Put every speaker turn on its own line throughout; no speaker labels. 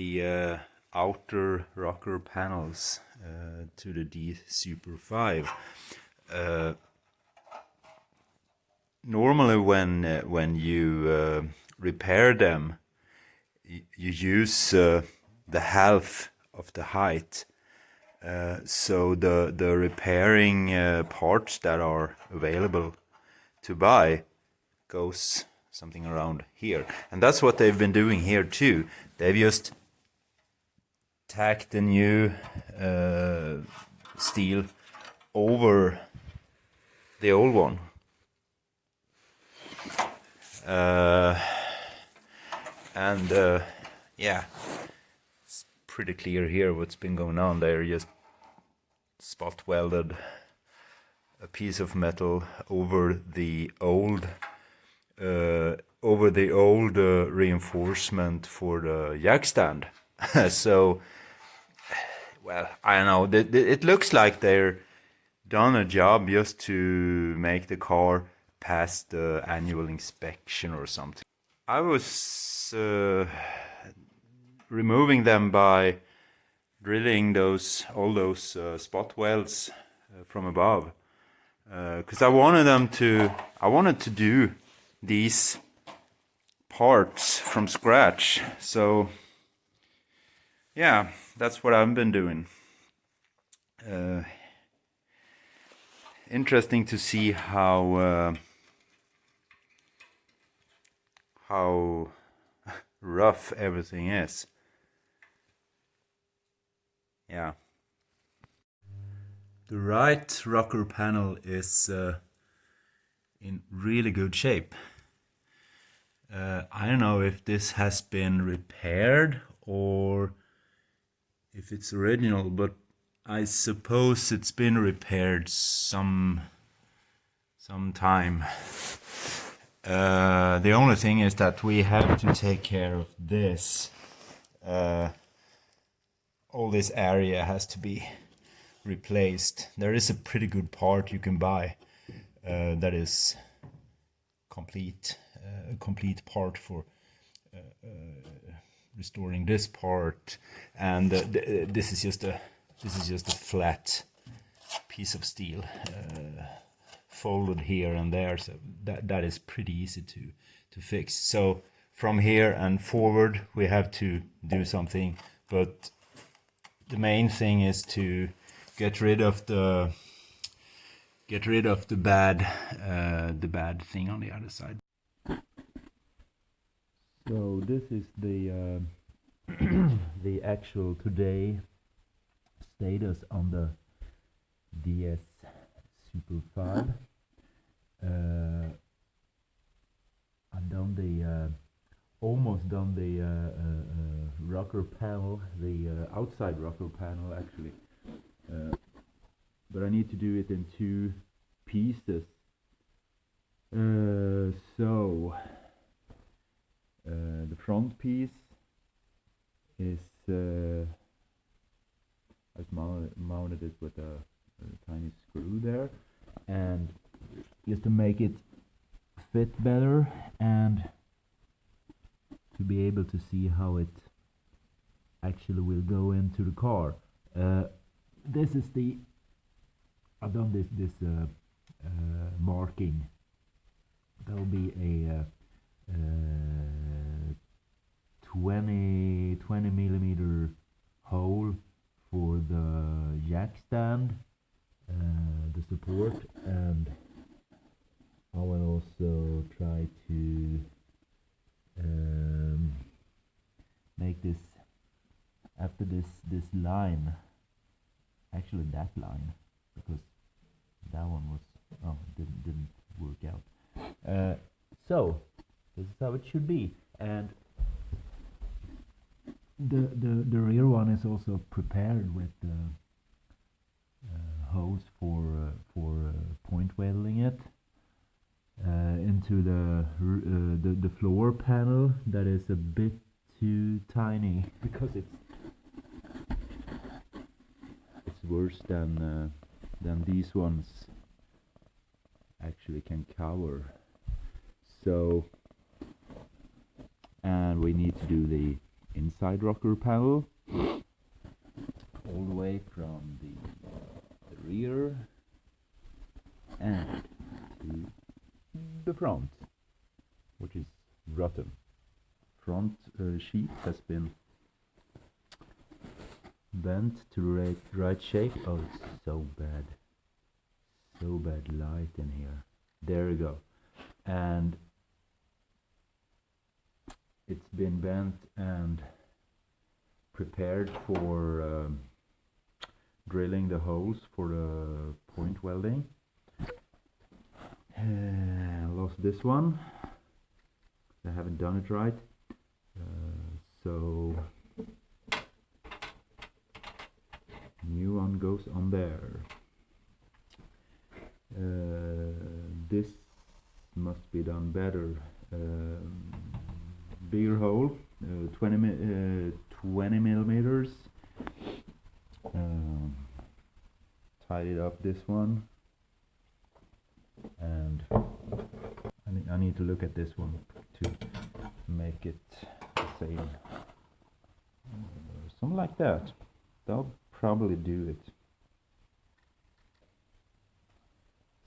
The outer rocker panels to the DSuper5. Normally when you repair them, you use the half of the height. So the repairing parts that are available to buy goes something around here. And that's what they've been doing here too. They've just tacked the new steel over the old one. Yeah, it's pretty clear here what's been going on. They're just spot welded a piece of metal over the old reinforcement for the jack stand. So, well, I don't know. It looks like they're done a job just to make the car pass the annual inspection or something. I was removing them by drilling all those spot welds from above, because I wanted to do these parts from scratch. So yeah, that's what I've been doing. Interesting to see how rough everything is. Yeah. The right rocker panel is in really good shape. I don't know if this has been repaired or if it's original, but I suppose it's been repaired some time. The only thing is that we have to take care of this. All this area has to be replaced. There is a pretty good part you can buy that is a complete part for restoring this part, and this is just a flat piece of steel folded here and there, so that is pretty easy to fix. So from here and forward we have to do something, but the main thing is to get rid of the bad thing on the other side. So this is the the actual today status on the DSuper5. I've done almost done the rocker panel, the outside rocker panel actually, but I need to do it in 2 pieces. So the front piece is I've mounted it with a tiny screw there, and just to make it fit better and to be able to see how it actually will go into the car. This is I've done this marking. There will be a 20 millimeter hole for the jack stand, the support, and I will also try to make this after this line, actually that line, because that one was didn't work out. So this is how it should be, and the rear one is also prepared with hose for point welding it into the floor panel. That is a bit too tiny because it's worse than these ones actually can cover. So, and we need to do the inside rocker panel, all the way from the rear and to the front, which is rotten. Front sheet has been bent to the right shape. Oh, it's so bad light in here. There we go. And it's been bent and prepared for drilling the holes for the point welding. Lost this one. I haven't done it right. So new one goes on there. This must be done better. Bigger hole, 20 millimeters. Tidied up this one, and I need to look at this one to make it the same. Something like that. That'll probably do it.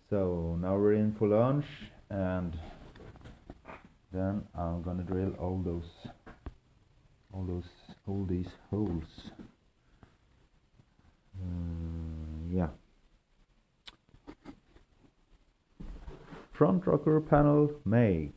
So now we're in for lunch, and then I'm gonna drill all these holes. Yeah. Front rocker panel made.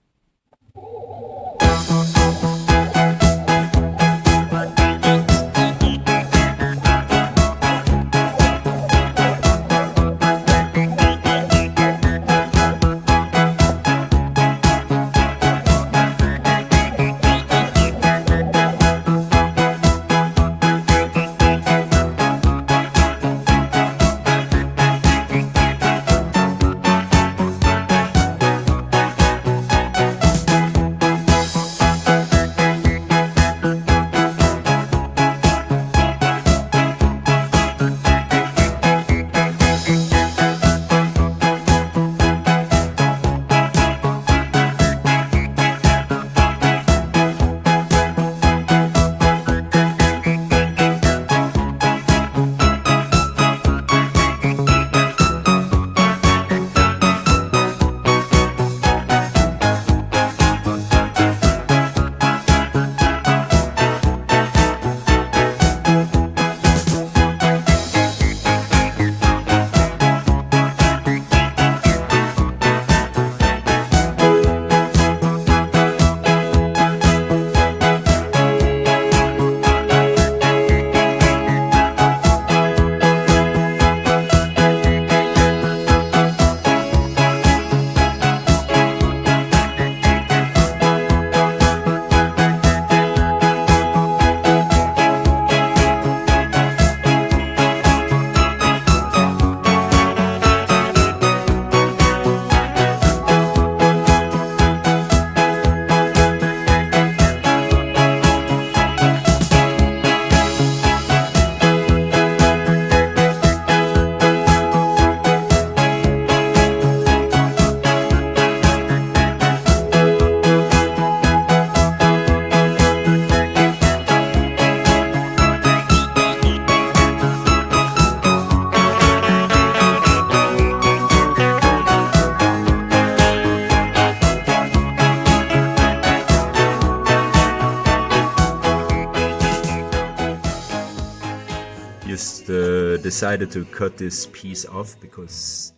Decided to cut this piece off because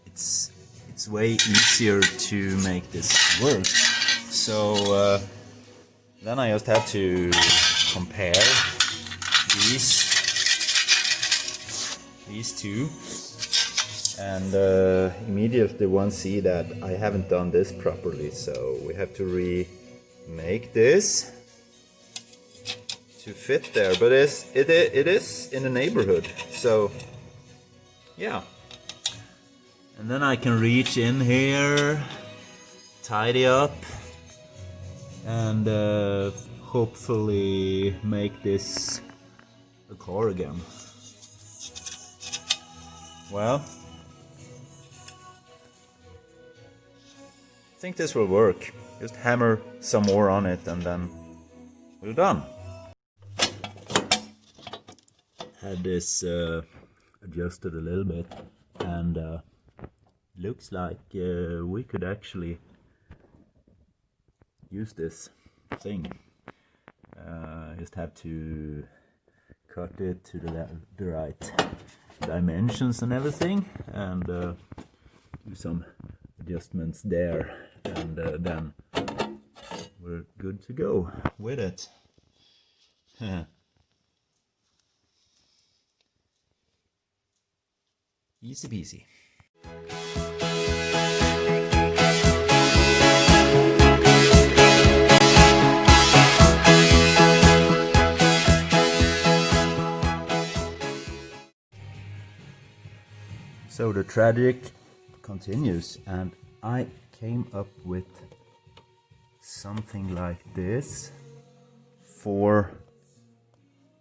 it's way easier to make this work. So then I just have to compare these two, and immediately one see that I haven't done this properly. So we have to remake this to fit there, but it is in the neighborhood, so yeah. And then I can reach in here, tidy up, and hopefully make this a car again. Well, I think this will work. Just hammer some more on it, and then well done. Had this adjusted a little bit, and looks like we could actually use this thing. Just have to cut it to the right dimensions and everything, and do some adjustments there, and then we're good to go with it. Easy peasy. So the tragic continues, and I came up with something like this for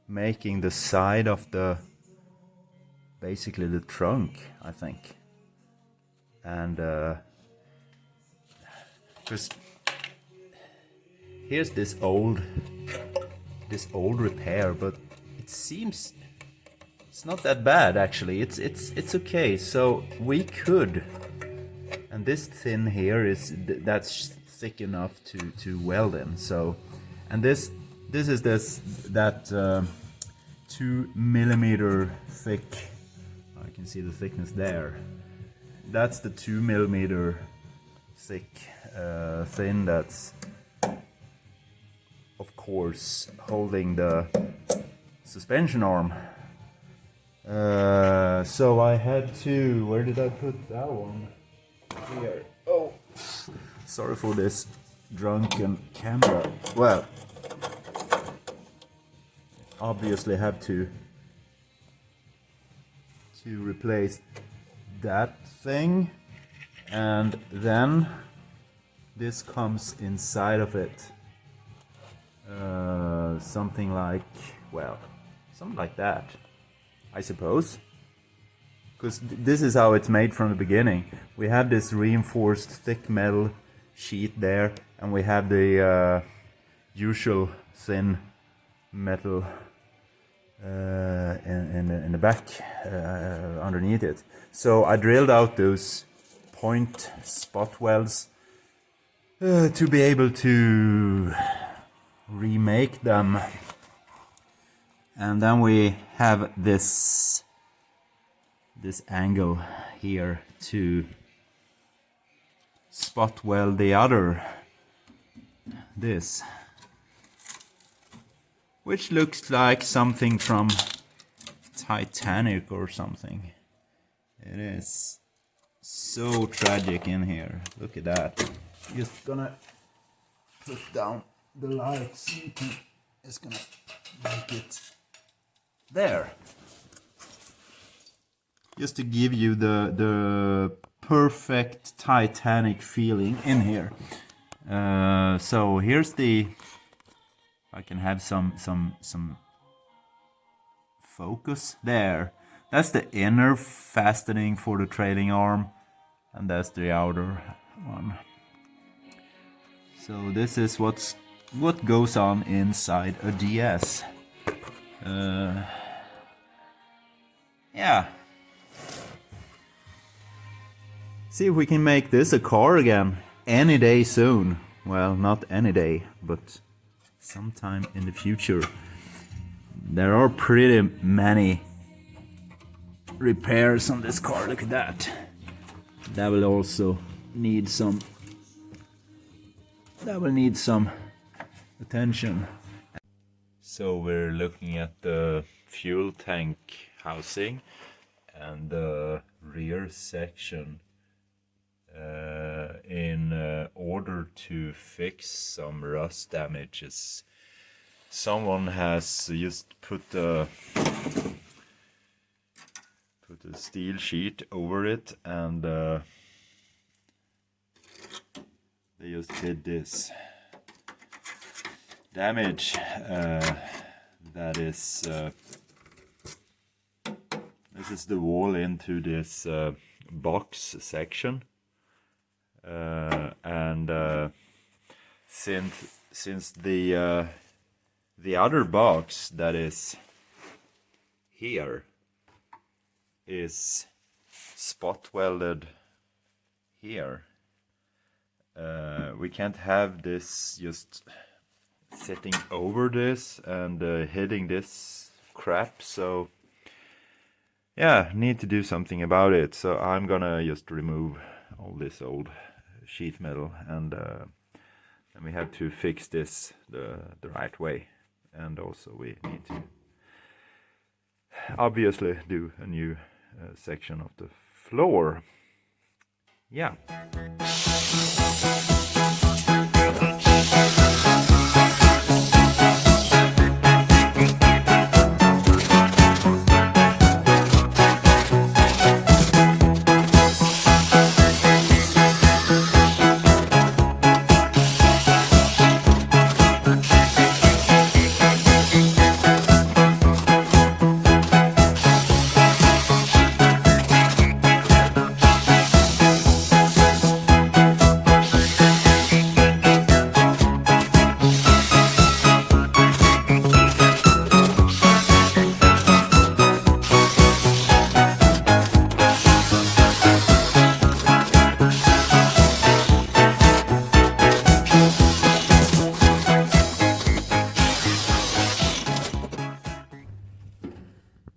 making the side of the, basically the trunk, I think. And because here's this old repair, but it seems it's not that bad actually. It's okay. So we could, and this thin here that's thick enough to weld in. So, and this is that 2 millimeter thick. I can see the thickness there. That's the 2 millimeter thick thin that's of course holding the suspension arm. So I had to, where did I put that one? Here. Oh, sorry for this drunken camera. Well, obviously have to replace that thing, and then this comes inside of it. Something like, well, something like that, I suppose, because this is how it's made from the beginning. We have this reinforced thick metal sheet there, and we have the usual thin metal in the back underneath it. So I drilled out those point spot welds to be able to remake them. And then we have this angle here to spot weld the other, this, which looks like something from Titanic or something. It is so tragic in here. Look at that. Just gonna put down the lights. It's gonna make it there, just to give you the perfect Titanic feeling in here. So here's the, I can have some focus there. That's the inner fastening for the trailing arm, and that's the outer one. So this is what goes on inside a DS. Yeah. See if we can make this a car again any day soon. Well, not any day, but sometime in the future. There are pretty many repairs on this car. Look at that. That will also need some. That will need some attention. So we're looking at the fuel tank housing and the rear section in order to fix some rust damages. Someone has just put a steel sheet over it, and they just did this damage. That is this is the wall into this box section, and since the The other box that is here is spot welded here. We can't have this just sitting over this and hitting this crap, so yeah, need to do something about it. So I'm gonna just remove all this old sheet metal, and we have to fix this the right way. And also we need to obviously do a new section of the floor. Yeah.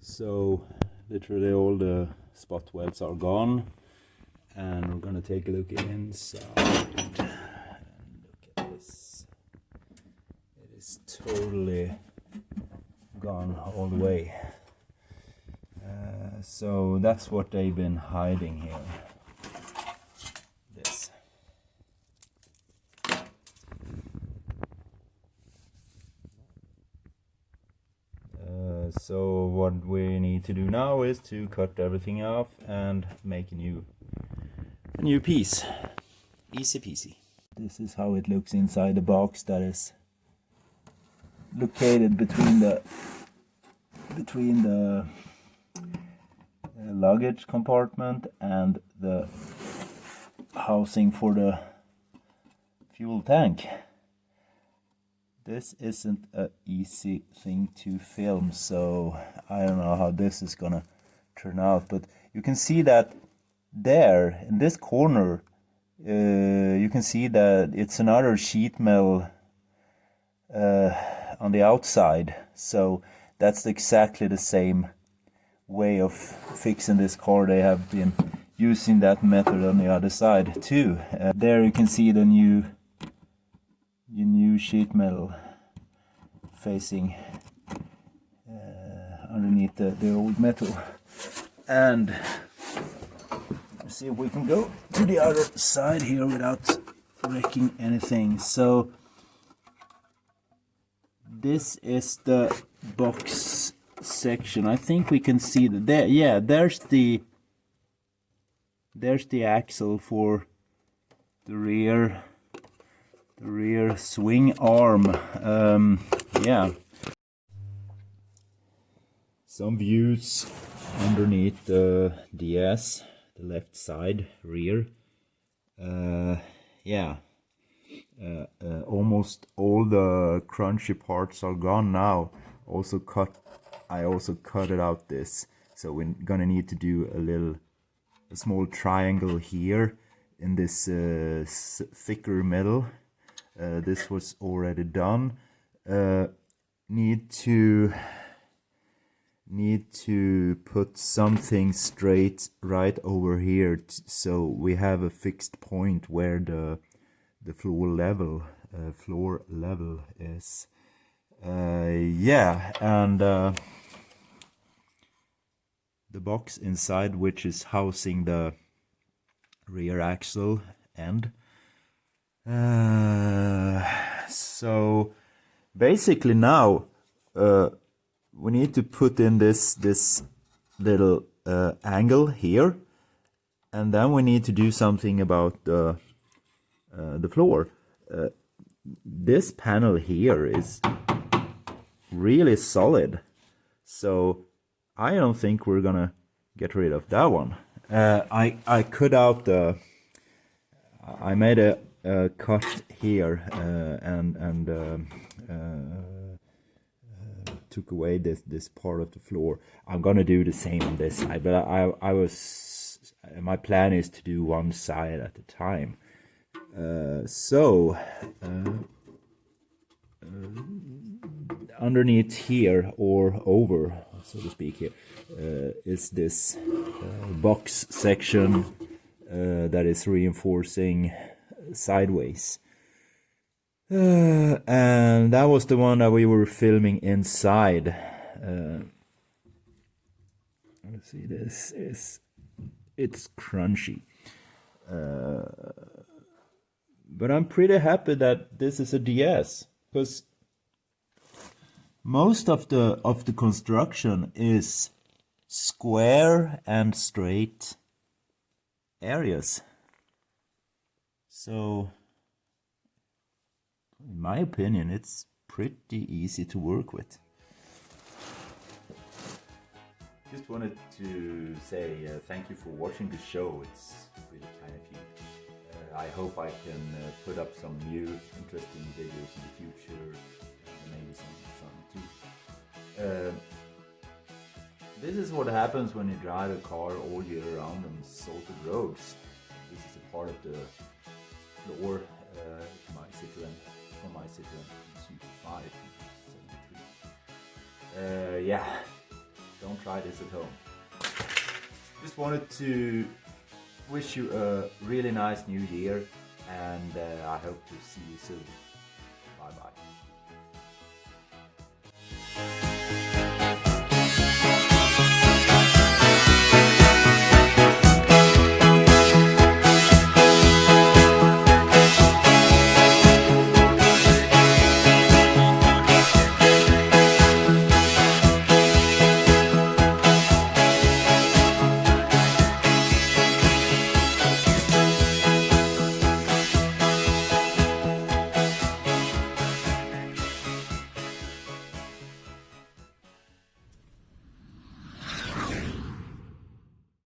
So literally all the spot welds are gone, and we're gonna take a look inside and look at this. It is totally gone all the way. So that's what they've been hiding here. This. So what we need to do now is to cut everything off and make a new piece. Easy peasy. This is how it looks inside the box that is located between the luggage compartment and the housing for the fuel tank. This isn't an easy thing to film, so I don't know how this is gonna turn out, but you can see that there in this corner you can see that it's another sheet metal on the outside, so that's exactly the same way of fixing this car. They have been using that method on the other side too. There you can see the new sheet metal facing underneath the old metal. And let's see if we can go to the other side here without wrecking anything. So this is the box section. I think we can see that there. Yeah, there's the axle for the rear swing arm. Yeah, some views underneath the DS, the left side rear. Yeah, almost all the crunchy parts are gone now. I also cut it out this, so we're gonna need to do a small triangle here in this thicker metal. This was already done. Need to put something straight right over here, so we have a fixed point where the floor level is. Yeah, and the box inside, which is housing the rear axle end. So basically now we need to put in this little angle here, and then we need to do something about the floor. This panel here is really solid, so I don't think we're gonna get rid of that one. I cut out I made a cut here and took away this part of the floor. I'm gonna do the same on this side, but my plan is to do one side at a time. Underneath here, or over, so to speak, here is this box section that is reinforcing sideways. And that was the one that we were filming inside. Let's see, it's crunchy. But I'm pretty happy that this is a DS, because most of the construction is square and straight areas. So in my opinion, it's pretty easy to work with. Just wanted to say thank you for watching the show. It's really kind of you. I hope I can put up some new interesting videos in the future, and maybe some too. This is what happens when you drive a car all year round on salted roads. This is a part of the floor from my Citroën DSuper5 73. Yeah, don't try this at home. Just wanted to wish you a really nice new year, and I hope to see you soon.